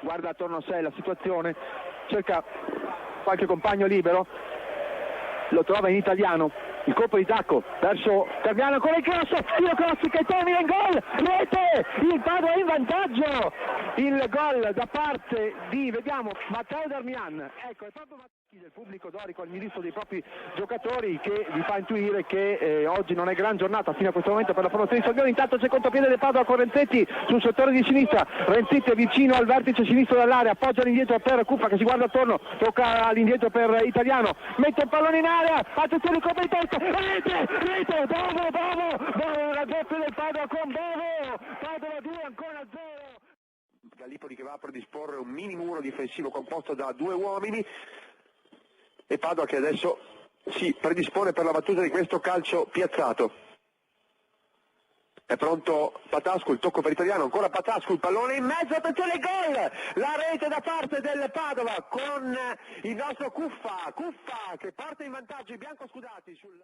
guarda attorno a sé la situazione, cerca qualche compagno libero, lo trova in italiano, il colpo di tacco verso Carmiano, ancora il cross che termina in gol, rete, il Padova in vantaggio, il gol da parte di, vediamo, Matteo Darmian, ecco, è proprio del pubblico dorico al ministro dei propri giocatori che vi fa intuire che oggi non è gran giornata fino a questo momento per la formazione di Salvioni. Intanto c'è contropiede del Padova con Renzetti sul settore di sinistra, Renzetti è vicino al vertice sinistro dell'area, appoggia all'indietro per Cuppa che si guarda attorno, tocca all'indietro per Italiano, mette il pallone in area, attenzione, colpo di testa, rete, Bovo, raddoppio del Padova con Bovo, Padova 2 ancora 0. Gallipoli che va a predisporre un mini muro difensivo composto da 2 uomini e Padova che adesso si predispone per la battuta di questo calcio piazzato. È pronto Patascu, il tocco per Italiano, ancora Patascu, il pallone in mezzo, attenzione, gol! La rete da parte del Padova con il nostro Cuffa che parte in vantaggio, i biancoscudati sul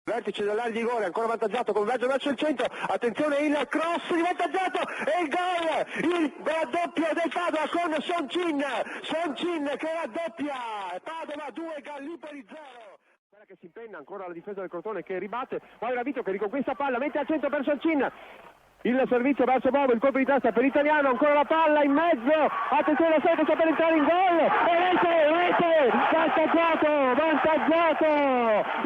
vertice dell'area di rigore, ancora avvantaggiato con Vergio verso il centro, attenzione il cross svantaggiato e il gol, il raddoppio del Padova con Soncin che raddoppia, Padova 2, Gallipoli 0. Quella che si impenna ancora la difesa del Crotone che ribatte, poi Ravito che riconquista palla, mette al centro per Soncin, il servizio verso Bovo, il colpo di testa per Italiano, ancora la palla in mezzo, attenzione a Sergio per entrare in gol, e rete, vantaggiato,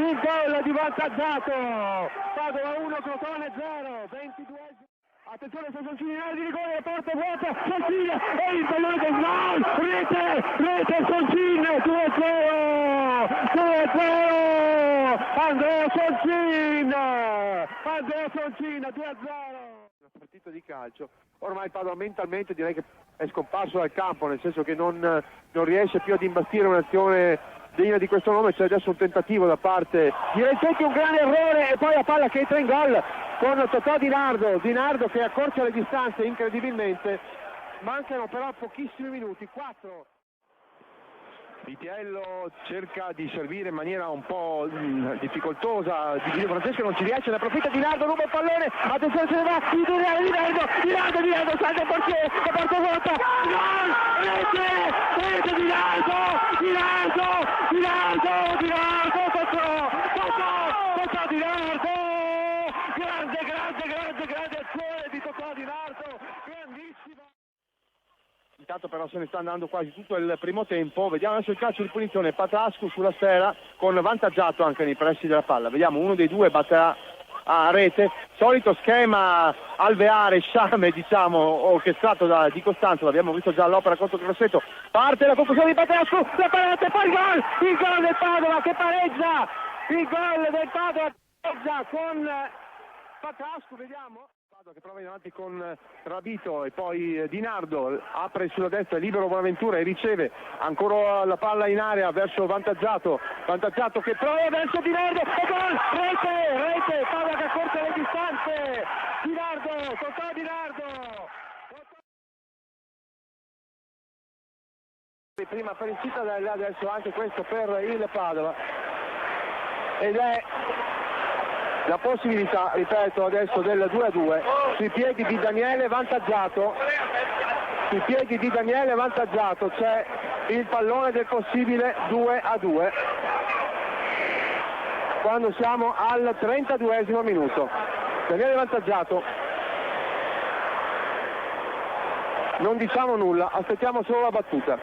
il gol di Vantaggiato, Padova 1, Crotone 0, 22. Attenzione se Soncini in area di rigore, la porta vuota, Soncini e il pallone del gol, rete Soncini, 2-0, Andrea Soncini, 2-0. Partita di calcio, ormai Padova mentalmente direi che è scomparso dal campo, nel senso che non riesce più ad imbastire un'azione degna di questo nome. C'è adesso un tentativo da parte di Renzetti, un grande errore e poi la palla che entra in gol con Totò Di Nardo che accorcia le distanze incredibilmente, mancano però pochissimi minuti, 4. Vitiello cerca di servire in maniera un po' difficoltosa, Di Guido Francesco non ci riesce, ne approfitta Di Nardo, ruba il pallone, attenzione se ne va, Di Nardo, salta il portiere, la porta vuota, gol, rete Di Nardo, Totò Di Nardo, grande azione di Totò Di Nardo, grandissima. Intanto però se ne sta andando quasi tutto il primo tempo, vediamo adesso il calcio di punizione, Patascu sulla sfera con Vantaggiato anche nei pressi della palla, vediamo uno dei due batterà a rete, solito schema alveare, sciame diciamo orchestrato da Di Costanzo, l'abbiamo visto già all'opera contro il Grosseto, parte la conclusione di Patascu, la parata e poi il gol del Padova che pareggia, con Patascu, vediamo. Che prova in avanti con Rabito e poi Di Nardo, apre sulla destra, libero Bonaventura e riceve ancora la palla in area verso Vantaggiato che prova verso Di Nardo e gol, rete, palla che accorcia le distanze, Totò Di Nardo. Prima per il Cittadella, adesso anche questo per il Padova ed è la possibilità, ripeto adesso, del 2-2 sui piedi di Daniele Vantaggiato, c'è il pallone del possibile 2-2 quando siamo al 32esimo minuto. Daniele Vantaggiato, non diciamo nulla, aspettiamo solo la battuta,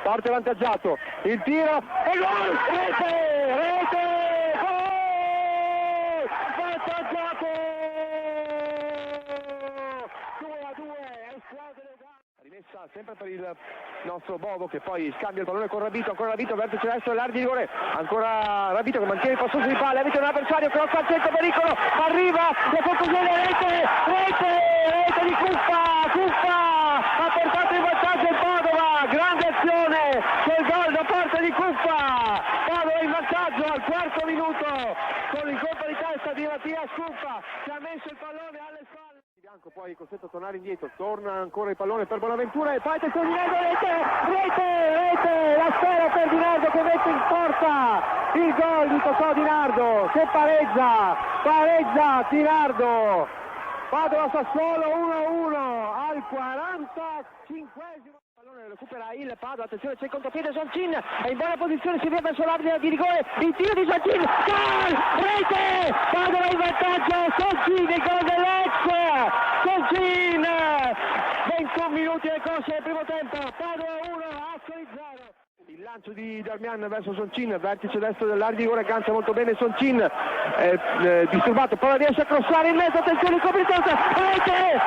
parte Vantaggiato, il tiro e gol, rete, Vantaggiato 2-2, rimessa sempre per il nostro Bovo che poi scambia il pallone con Rabito, ancora Rabito, vertice destro dell'area di rigore, ancora Rabito che mantiene il possesso di palla, evita un avversario, cross al centro, pericolo, arriva la conclusione, rete di Cuffa, ha portato in vantaggio il Padova, grande azione, c'è il gol da parte di Cuffa, Padova in vantaggio al quarto minuto con il colpo di testa di Mattias Cuffa che ha messo il pallone alle spalle. Bianco poi è costretto a tornare indietro, torna ancora il pallone per Bonaventura e poi attenzione Di Nardo, rete, la sfera per Di Nardo che mette in porta il gol di Totò Di Nardo che pareggia Di Nardo Padova Sassuolo 1-1 al 45esimo. Pallone recupera il Padova, attenzione, c'è il contropiede Soncin, è in buona posizione, si vede verso l'area di rigore, il tiro di Soncin, gol, rete, Padova in vantaggio, Soncin, il gol dell'ex, Soncin, 21 minuti nel corso del primo tempo, Padova 1, Ascoli 0. Il lancio di Darmian verso Soncin, vertice destro dell'area di rigore, aggancia molto bene Soncin, disturbato, poi riesce a crossare in mezzo, attenzione, copritonta, rete,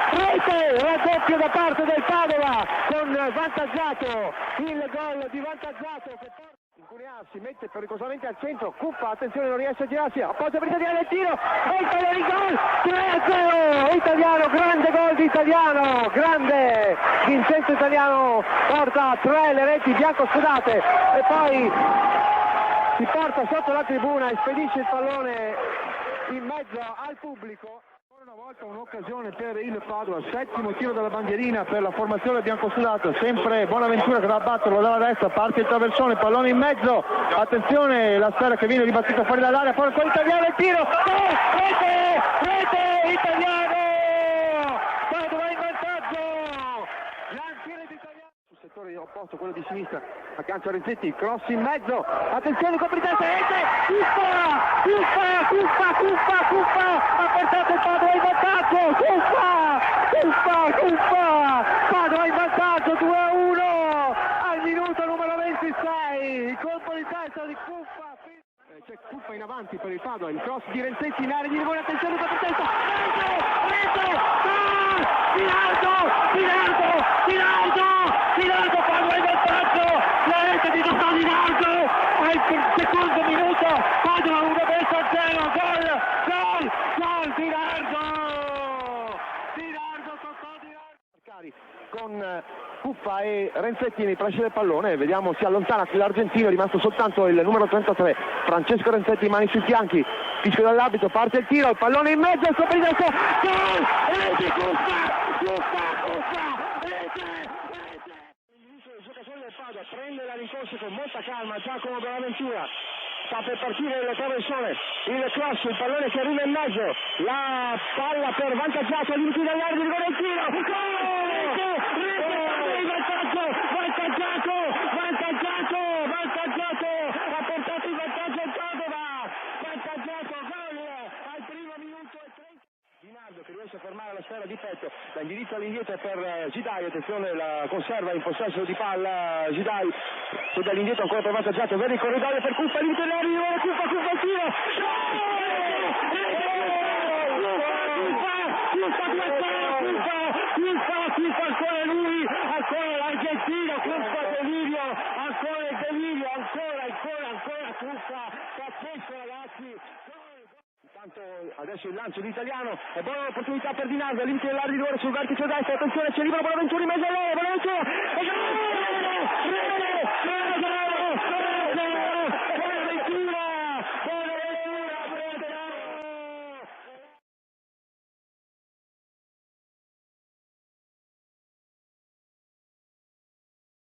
raddoppio da parte del Padova, con Vantaggiato, il gol di Vantaggiato che porta Cunea, si mette pericolosamente al centro, Cuffa, attenzione, non riesce a girarsi, appoggia per Italiano il tiro, e il pallone di gol, 3-0, Italiano, grande gol di Italiano, grande, Vincenzo Italiano porta 3 le reti bianco-scudate e poi si porta sotto la tribuna e spedisce il pallone in mezzo al pubblico. Una volta un'occasione per il Padova, 7° tiro della bandierina per la formazione biancosudata, sempre Bonaventura che va a batterlo dalla destra, parte il traversone, pallone in mezzo, attenzione, la sfera che viene ribattuta fuori dall'area, poi con Italiano il tiro, rete, Italiano, Padova in vantaggio, l'antiere di Italiano. Sul settore opposto, quello di sinistra, accanto a Renzetti, cross in mezzo, attenzione, coprita rete, Cuffa, ha portato il Padova in vantaggio, Cuffa, Padova in vantaggio 2-1 al minuto numero 26, il colpo di testa di Cuffa. C'è Cuffa in avanti per il Padova, il cross di Renzetti in area di rigore, attenzione, colpo di testa, rete, Dinardo, Padova in vantaggio, la rete di Dinardo al secondo minuto, Padova 1-0, gol, Dinardo, con Cuffa e Renzetti nei pressi del pallone, vediamo si allontana l'argentino, è rimasto soltanto il numero 33, Francesco Renzetti, mani sui fianchi, fischio dall'arbitro, parte il tiro, il pallone in mezzo, sopra il destro, gol, rete, Cuffa, rete. Il giocatore del Padova prende la rincorsa con molta calma, Giacomo Bonaventura. Sta per partire il traversone, il cross, il pallone che arriva in mezzo, la palla per Vantaggiato, limiti dall'area di rigore, il tiro, Vantaggiato, ha portato il vantaggio al Padova, Vantaggiato, gol al primo minuto e 30. Dinardo che riesce a fermare la sfera di petto, la indirizza all'indietro per Gidai, attenzione, la conserva in possesso di palla Gidai, che dall'indietro ancora per Vantaggiato, vede il corridoio per Cuffa, limite dell'area di rigore, Cuffa il tiro, Cuffa ancora lui, ancora l'argentino, Cuffa delirio, ancora il delirio, ancora Cuffa, pazzesco ragazzi. Intanto adesso il lancio di Italiano, è buona l'opportunità per Dinardo, limite dell'area di rigore sul vertice destro, attenzione, c'è libero Bonaventura in mezzo a loro, Bonaventura,